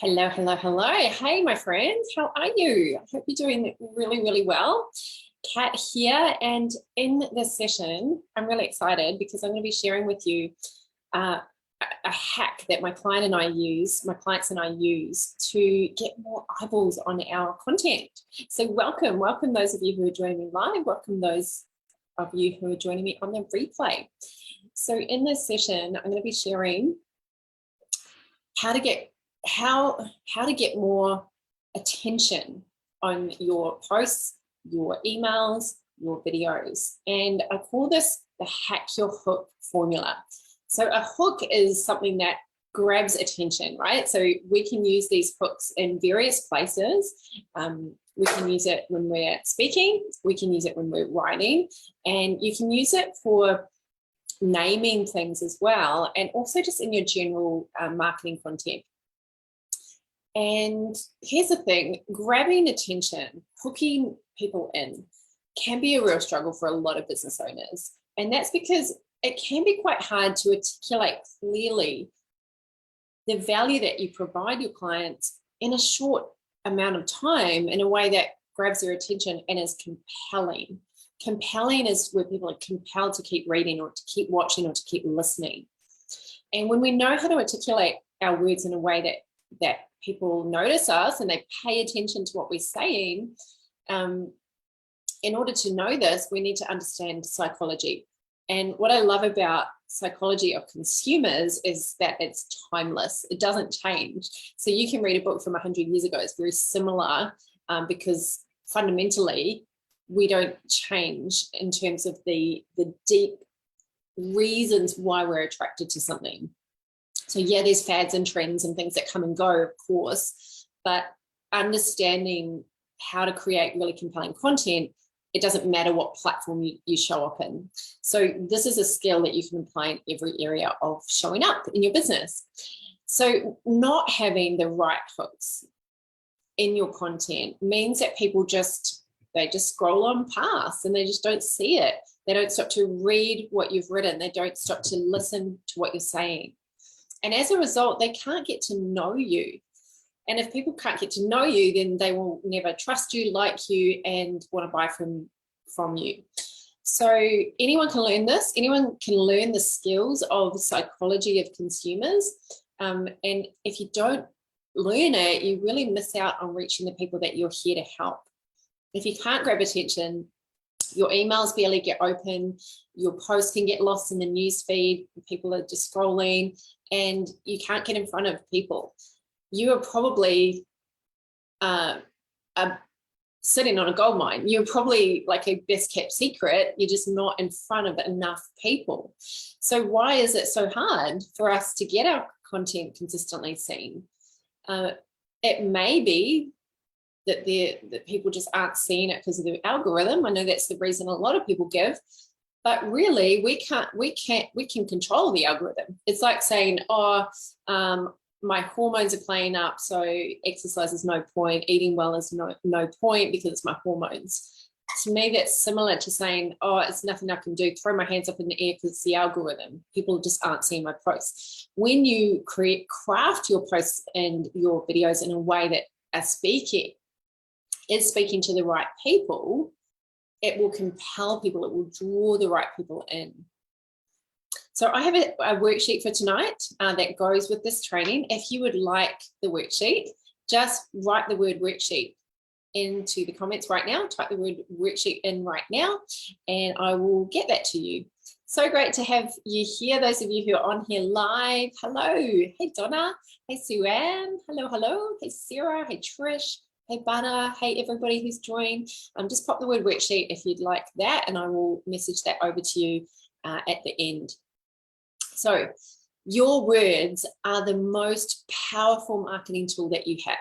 Hello, hello, hello. Hey, my friends, how are you? I hope you're doing really, really well. Kat here, and in this session, I'm really excited because I'm going to be sharing with you a hack that my clients and I use to get more eyeballs on our content. So welcome those of you who are joining me live, welcome those of you who are joining me on the replay. So in this session, I'm going to be sharing how to get more attention on your posts, your emails, your videos. And I call this the hack your hook formula. So a hook is something that grabs attention, right? So we can use these hooks in various places. We can use it when we're speaking, we can use it when we're writing, and you can use it for naming things as well, and also just in your general marketing content. And here's the thing, grabbing attention, hooking people in can be a real struggle for a lot of business owners. And that's because it can be quite hard to articulate clearly the value that you provide your clients in a short amount of time in a way that grabs their attention and is compelling. Compelling is where people are compelled to keep reading or to keep watching or to keep listening. And when we know how to articulate our words in a way that people notice us and they pay attention to what we're saying, in order to know this, we need to understand psychology. And what I love about psychology of consumers is that it's timeless. It doesn't change. So you can read a book from 100 years ago. It's very similar because fundamentally, we don't change in terms of the deep reasons why we're attracted to something. So yeah, there's fads and trends and things that come and go, of course, but understanding how to create really compelling content, it doesn't matter what platform you show up in. So this is a skill that you can apply in every area of showing up in your business. So not having the right hooks in your content means that people they just scroll on past and they just don't see it. They don't stop to read what you've written. They don't stop to listen to what you're saying. And as a result, they can't get to know you. And if people can't get to know you, then they will never trust you, like you, and want to buy from you. So anyone can learn this. Anyone can learn the skills of psychology of consumers. And if you don't learn it, you really miss out on reaching the people that you're here to help. If you can't grab attention, your emails barely get open, your posts can get lost in the news feed, people are just scrolling, and you can't get in front of people. You are probably sitting on a gold mine. You're probably like a best kept secret. You're just not in front of enough people. So why is it so hard for us to get our content consistently seen? It may be that people just aren't seeing it because of the algorithm. I know that's the reason a lot of people give, but really we can control the algorithm. It's like saying, my hormones are playing up, so exercise is no point, eating well is no point because it's my hormones. To me, that's similar to saying, it's nothing I can do, throw my hands up in the air because it's the algorithm. People just aren't seeing my posts. When you craft your posts and your videos in a way that is speaking to the right people, it will compel people, it will draw the right people in. So I have a worksheet for tonight that goes with this training. If you would like the worksheet, just write the word worksheet into the comments right now, type the word worksheet in right now, and I will get that to you. So great to have you here, those of you who are on here live. Hello, hey Donna, hey Sue-Ann, hello, hey Sarah, hey Trish, hey Banna, hey everybody who's joined. Just pop the word worksheet if you'd like that, and I will message that over to you at the end. So your words are the most powerful marketing tool that you have.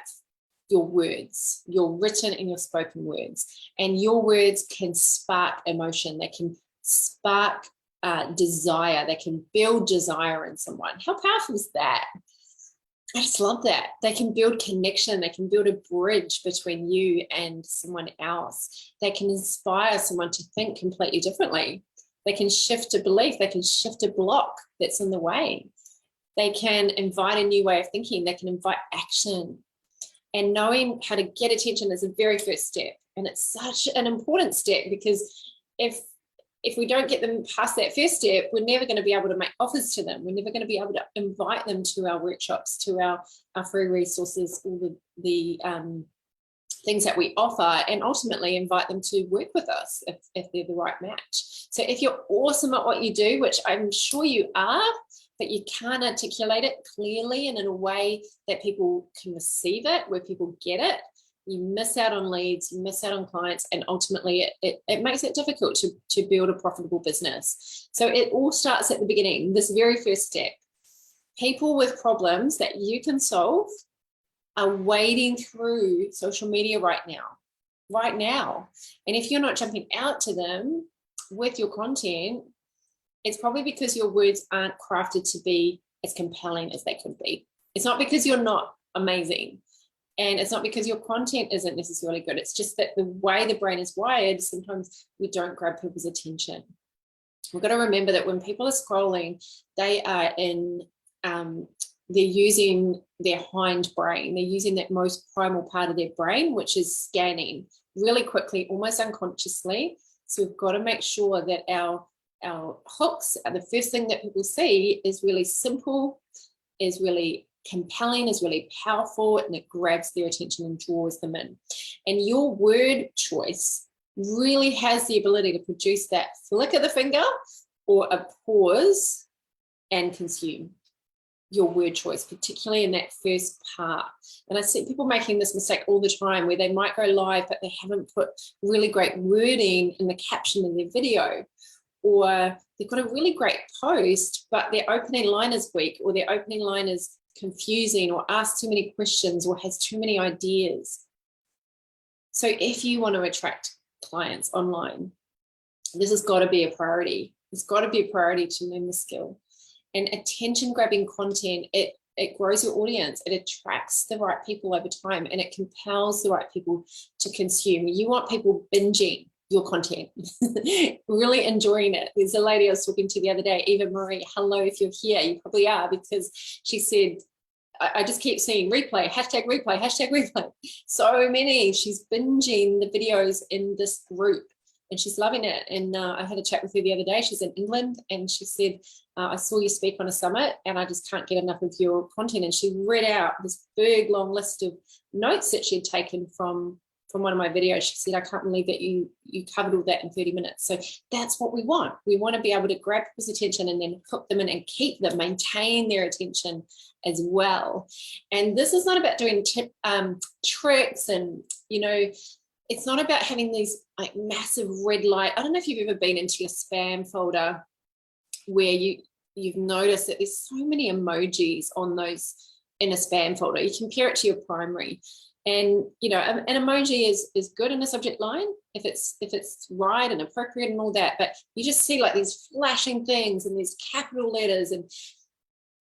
Your words, your written and your spoken words, and your words can spark emotion. They can spark desire. They can build desire in someone. How powerful is that? I just love that. They can build connection. They can build a bridge between you and someone else. They can inspire someone to think completely differently. They can shift a belief. They can shift a block that's in the way. They can invite a new way of thinking. They can invite action. And knowing how to get attention is the very first step. And it's such an important step, because if we don't get them past that first step, we're never going to be able to make offers to them. We're never going to be able to invite them to our workshops, to our free resources, all the things that we offer, and ultimately invite them to work with us if they're the right match. So if you're awesome at what you do, which I'm sure you are, but you can't articulate it clearly and in a way that people can receive it, where people get it, you miss out on leads, you miss out on clients, and ultimately it makes it difficult to build a profitable business. So it all starts at the beginning, this very first step. People with problems that you can solve are wading through social media right now. And if you're not jumping out to them with your content, it's probably because your words aren't crafted to be as compelling as they could be. It's not because you're not amazing. And it's not because your content isn't necessarily good. It's just that the way the brain is wired, sometimes we don't grab people's attention. We've got to remember that when people are scrolling, they are they're using their hind brain. They're using that most primal part of their brain, which is scanning really quickly, almost unconsciously. So we've got to make sure that our hooks, the first thing that people see, is really simple, is really compelling, is really powerful, and it grabs their attention and draws them in. And your word choice really has the ability to produce that flick of the finger or a pause and consume. Your word choice, particularly in that first part. And I see people making this mistake all the time, where they might go live, but they haven't put really great wording in the caption of their video, or they've got a really great post, but their opening line is weak, or their opening line is confusing, or asks too many questions, or has too many ideas. So if you want to attract clients online, this has got to be a priority. It's got to be a priority to learn the skill. And attention grabbing content, it grows your audience, it attracts the right people over time, and it compels the right people to consume. You want people binging your content, really enjoying it. There's a lady I was talking to the other day, Eva Marie. Hello, if you're here, you probably are, because she said, I just keep seeing replay, hashtag replay, hashtag replay. So many. She's binging the videos in this group, and she's loving it. And I had a chat with her the other day. She's in England, and she said, I saw you speak on a summit, and I just can't get enough of your content. And she read out this big, long list of notes that she had taken from one of my videos. She said, I can't believe that you covered all that in 30 minutes. So that's what we want. We want to be able to grab people's attention and then hook them in and keep them, maintain their attention as well. And this is not about doing tricks and, it's not about having these like massive red light. I don't know if you've ever been into your spam folder where you've noticed that there's so many emojis on those in a spam folder. You compare it to your primary, and an emoji is good in a subject line if it's right and appropriate and all that, but you just see like these flashing things and these capital letters. And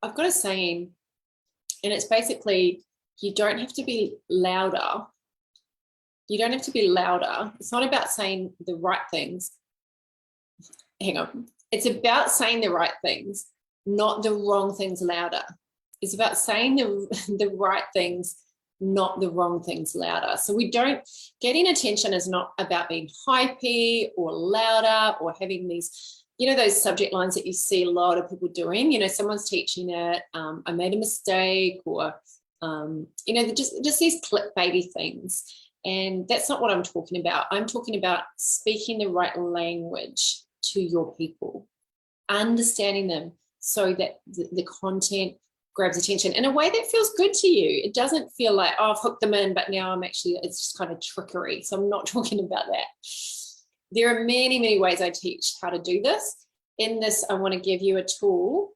I've got a saying, and it's basically, you don't have to be louder. You don't have to be louder. It's not about saying the right things. Hang on. It's about saying the right things, not the wrong things louder. It's about saying the right things, not the wrong things louder. So getting attention is not about being hypey or louder or having these, those subject lines that you see a lot of people doing. Someone's teaching it, I made a mistake, or, just these clickbaity things. And that's not what I'm talking about. I'm talking about speaking the right language to your people, understanding them so that the content grabs attention in a way that feels good to you. It doesn't feel like, oh, I've hooked them in, but now it's just kind of trickery. So I'm not talking about that. There are many, many ways I teach how to do this. In this, I want to give you a tool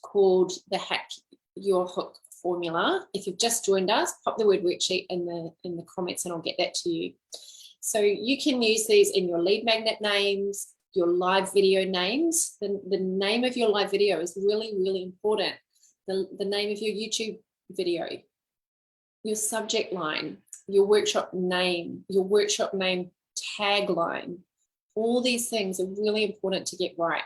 called the Hack Your Hook formula. If you've just joined us, pop the word worksheet in the comments and I'll get that to you. So you can use these in your lead magnet names, your live video names. The name of your live video is really, really important. The name of your YouTube video, your subject line, your workshop name tagline. All these things are really important to get right.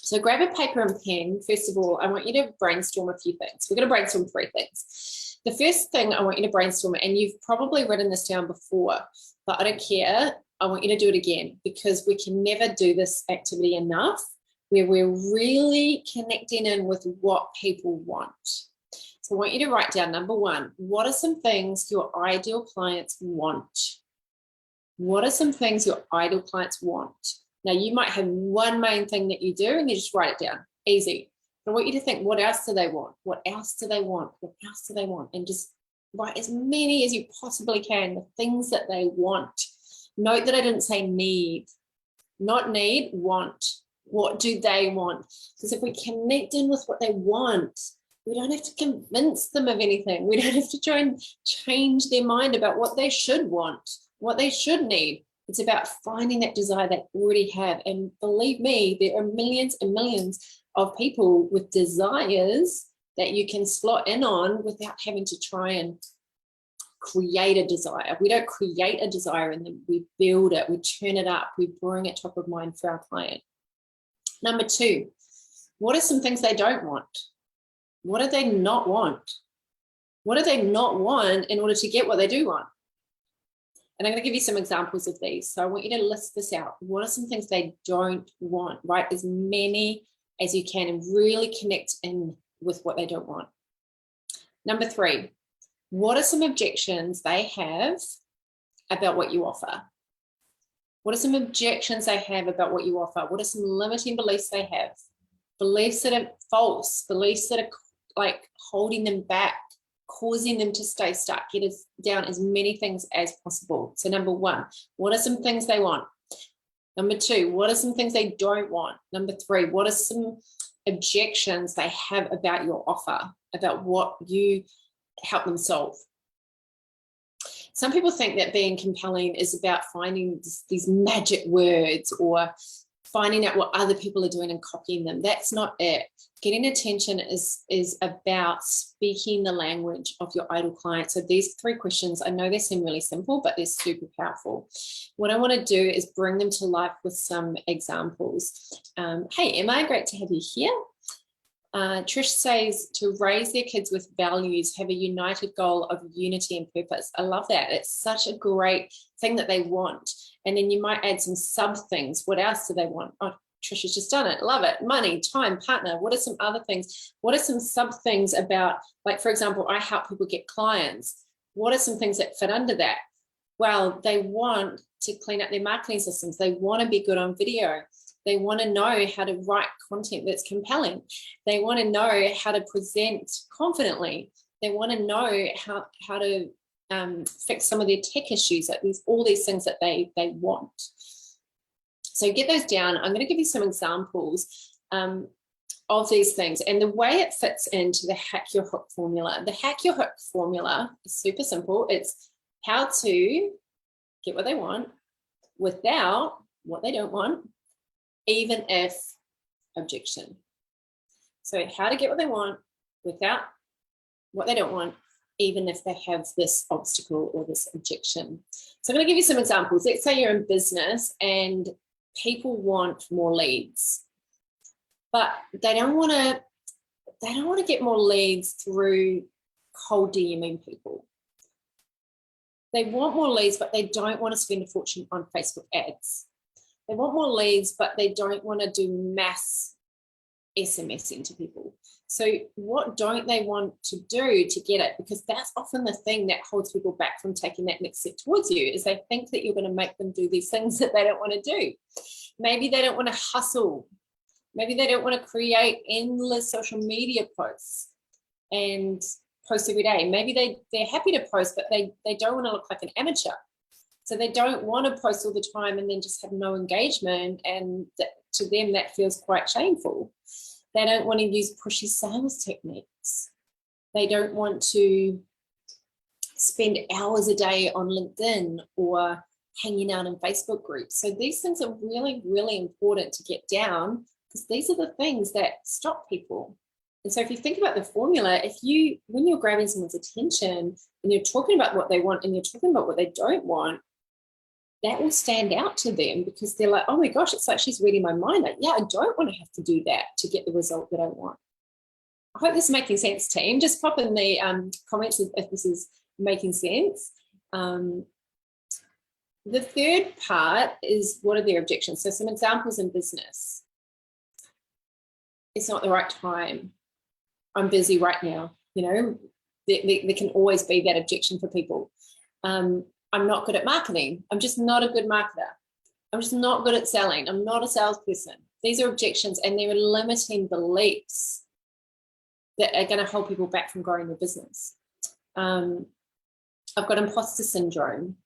So grab a paper and pen. First of all, I want you to brainstorm a few things. We're going to brainstorm 3 things. The first thing I want you to brainstorm, and you've probably written this down before, but I don't care. I want you to do it again, because we can never do this activity enough, where we're really connecting in with what people want. So I want you to write down, number 1, what are some things your ideal clients want? What are some things your ideal clients want? Now, you might have one main thing that you do and you just write it down. Easy. But I want you to think, what else do they want? What else do they want? What else do they want? And just write as many as you possibly can, the things that they want. Note that I didn't say need. Not need, want. What do they want? Because if we connect in with what they want, we don't have to convince them of anything. We don't have to try and change their mind about what they should want, what they should need. It's about finding that desire they already have. And believe me, there are millions and millions of people with desires that you can slot in on without having to try and create a desire. We don't create a desire in them. We build it, we turn it up, we bring it top of mind for our client. Number 2, what are some things they don't want? What do they not want? What do they not want in order to get what they do want? And I'm going to give you some examples of these. So I want you to list this out. What are some things they don't want? Write as many as you can and really connect in with what they don't want. Number 3, what are some objections they have about what you offer? What are some objections they have about what you offer? What are some limiting beliefs they have? Beliefs that are false, beliefs that are like holding them back, causing them to stay stuck. Get down as many things as possible. So number 1, what are some things they want? Number 2, what are some things they don't want? Number 3, what are some objections they have about your offer, about what you help them solve? Some people think that being compelling is about finding these magic words or finding out what other people are doing and copying them. That's not it. Getting attention is about speaking the language of your ideal client. So these 3 questions, I know they seem really simple, but they're super powerful. What I want to do is bring them to life with some examples. Hey, Emma, great to have you here. Trish says to raise their kids with values, have a united goal of unity and purpose. I love that. It's such a great thing that they want. And then you might add some sub things. What else do they want? Oh, Trisha's just done it. Love it. Money, time, partner. What are some other things? What are some sub things about, like, for example, I help people get clients. What are some things that fit under that? Well, they want to clean up their marketing systems. They want to be good on video. They want to know how to write content that's compelling. They want to know how to present confidently. They want to know how to fix some of their tech issues, like all these things that they want. So get those down. I'm going to give you some examples of these things and the way it fits into the Hack Your Hook formula. The Hack Your Hook formula is super simple. It's how to get what they want without what they don't want, even if objection. So how to get what they want without what they don't want, even if they have this obstacle or this objection. So I'm going to give you some examples. Let's say you're in business and people want more leads, but they don't want to get more leads through cold DMing people. They want more leads, but they don't want to spend a fortune on Facebook ads. They want more leads, but they don't want to do mass SMSing to people. So what don't they want to do to get it? Because that's often the thing that holds people back from taking that next step towards you, is they think that you're going to make them do these things that they don't want to do. Maybe they don't want to hustle. Maybe they don't want to create endless social media posts and post every day. Maybe they're happy to post, but they don't want to look like an amateur. So they don't want to post all the time and then just have no engagement. And to them, that feels quite shameful. They don't want to use pushy sales techniques. They don't want to spend hours a day on LinkedIn or hanging out in Facebook groups. So these things are really, really important to get down, because these are the things that stop people. And so if you think about the formula, when you're grabbing someone's attention and you're talking about what they want and you're talking about what they don't want, that will stand out to them because they're like, oh my gosh, it's like she's reading my mind. Like, yeah, I don't want to have to do that to get the result that I want. I hope this is making sense, team. Just pop in the comments if this is making sense. The third part is, what are their objections? So some examples in business. It's not the right time. I'm busy right now. You know, there can always be that objection for people. I'm not good at marketing. I'm just not a good marketer. I'm just not good at selling. I'm not a salesperson. These are objections, and they're limiting beliefs that are going to hold people back from growing their business. I've got imposter syndrome.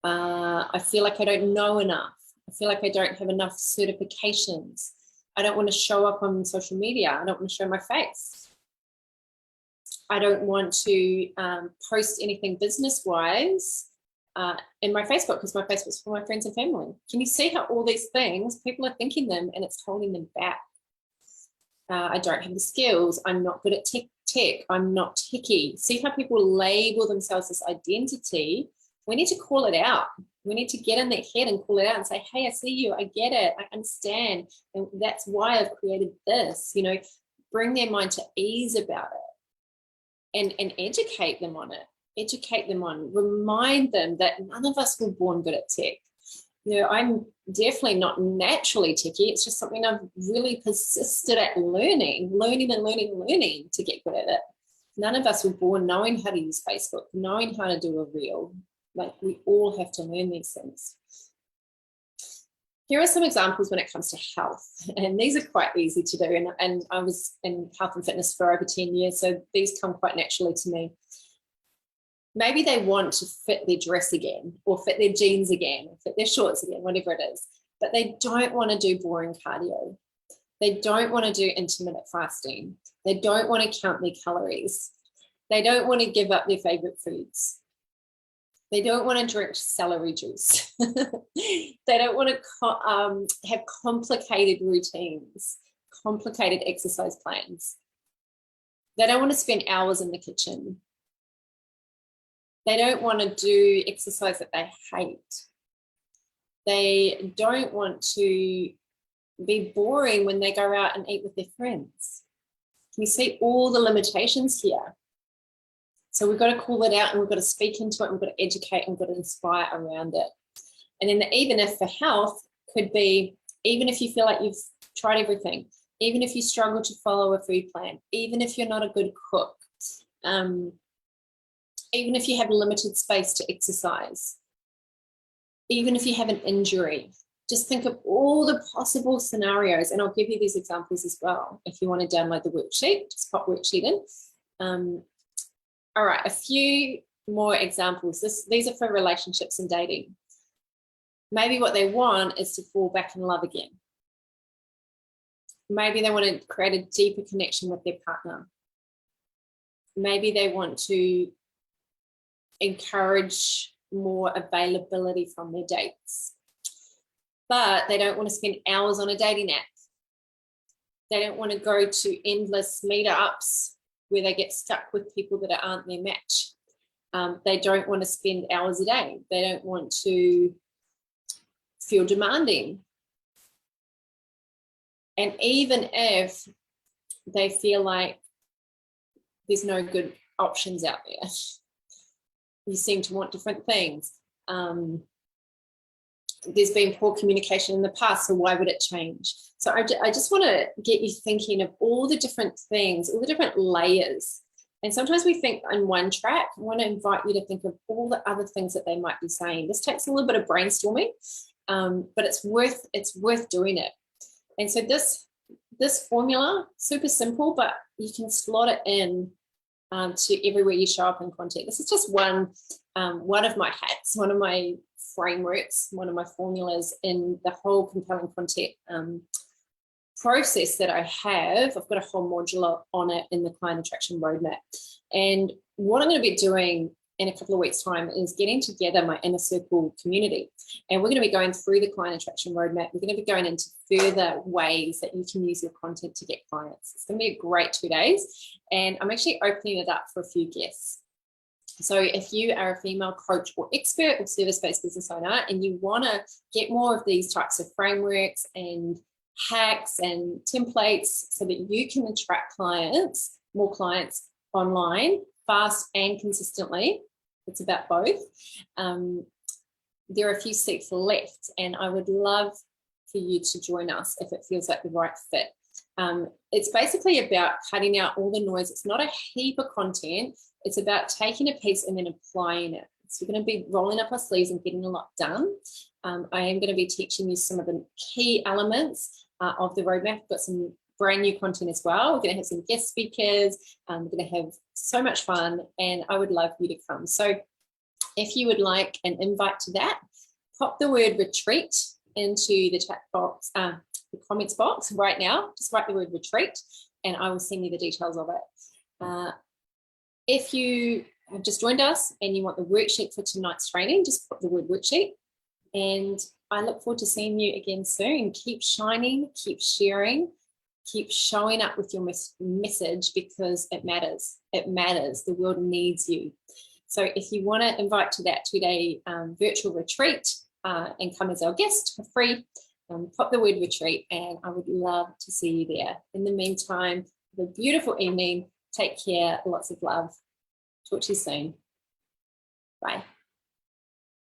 I feel like I don't know enough. I feel like I don't have enough certifications. I don't want to show up on social media. I don't want to show my face. I don't want to post anything business-wise in my Facebook, because my Facebook's for my friends and family. Can you see how all these things, people are thinking them and it's holding them back? I don't have the skills. I'm not good at tech. I'm not techie. See how people label themselves as identity? We need to call it out. We need to get in their head and call it out and say, hey, I see you. I get it. I understand. And that's why I've created this. You know, bring their mind to ease about it. And educate them on it, remind them that none of us were born good at tech. You know, I'm definitely not naturally techie. It's just something I've really persisted at learning to get good at it. None of us were born knowing how to use Facebook, knowing how to do a reel. Like, we all have to learn these things. Here are some examples when it comes to health, and these are quite easy to do. And I was in health and fitness for over 10 years, so these come quite naturally to me. Maybe they want to fit their dress again, or fit their jeans again, or fit their shorts again, whatever it is, but they don't want to do boring cardio. They don't want to do intermittent fasting. They don't want to count their calories. They don't want to give up their favorite foods. They don't want to drink celery juice. They don't want to have complicated routines, complicated exercise plans. They don't want to spend hours in the kitchen. They don't want to do exercise that they hate. They don't want to be boring when they go out and eat with their friends. Can you see all the limitations here? So we've got to call it out, and we've got to speak into it, and we've got to educate, and we've got to inspire around it. And then the even if for health could be, even if you feel like you've tried everything, even if you struggle to follow a food plan, even if you're not a good cook, even if you have limited space to exercise, even if you have an injury, just think of all the possible scenarios. And I'll give you these examples as well. If you want to download the worksheet, just pop worksheet in. All right, a few more examples. These are for relationships and dating. Maybe what they want is to fall back in love again. Maybe they want to create a deeper connection with their partner. Maybe they want to encourage more availability from their dates. But they don't want to spend hours on a dating app. They don't want to go to endless meetups where they get stuck with people that aren't their match. They don't want to spend hours a day. They don't want to feel demanding. And even if they feel like there's no good options out there, you seem to want different things. There's been poor communication in the past, so why would it change? So I just want to get you thinking of all the different things, all the different layers. And sometimes we think on one track. I want to invite you to think of all the other things that they might be saying. This takes a little bit of brainstorming, but it's worth doing it. And so this formula, super simple, but you can slot it in to everywhere you show up in content. This is just one of my hacks, one of my frameworks, one of my formulas in the whole compelling content process that I have. I've got a whole module on it in the client attraction roadmap. And what I'm going to be doing in a couple of weeks' time is getting together my inner circle community. And we're going to be going through the client attraction roadmap. We're going to be going into further ways that you can use your content to get clients. It's going to be a great 2 days. And I'm actually opening it up for a few guests. So if you are a female coach or expert or service-based business owner and you want to get more of these types of frameworks and hacks and templates so that you can attract clients, more clients online, fast and consistently, it's about both. There are a few seats left, and I would love for you to join us if it feels like the right fit. It's basically about cutting out all the noise. It's not a heap of content. It's about taking a piece and then applying it. So we're going to be rolling up our sleeves and getting a lot done. I am going to be teaching you some of the key elements of the roadmap. We've got some brand new content as well. We're going to have some guest speakers. We're going to have so much fun, and I would love you to come. So if you would like an invite to that, pop the word retreat into the chat box, the comments box right now. Just write the word retreat and I will send you the details of it. If you have just joined us and you want the worksheet for tonight's training, just put the word worksheet. And I look forward to seeing you again soon. Keep shining, keep sharing, keep showing up with your message, because it matters. It matters. The world needs you. So if you want to invite to that 2-day virtual retreat and come as our guest for free, pop the word retreat and I would love to see you there. In the meantime, have a beautiful evening. Take care. Lots of love. Talk to you soon. Bye.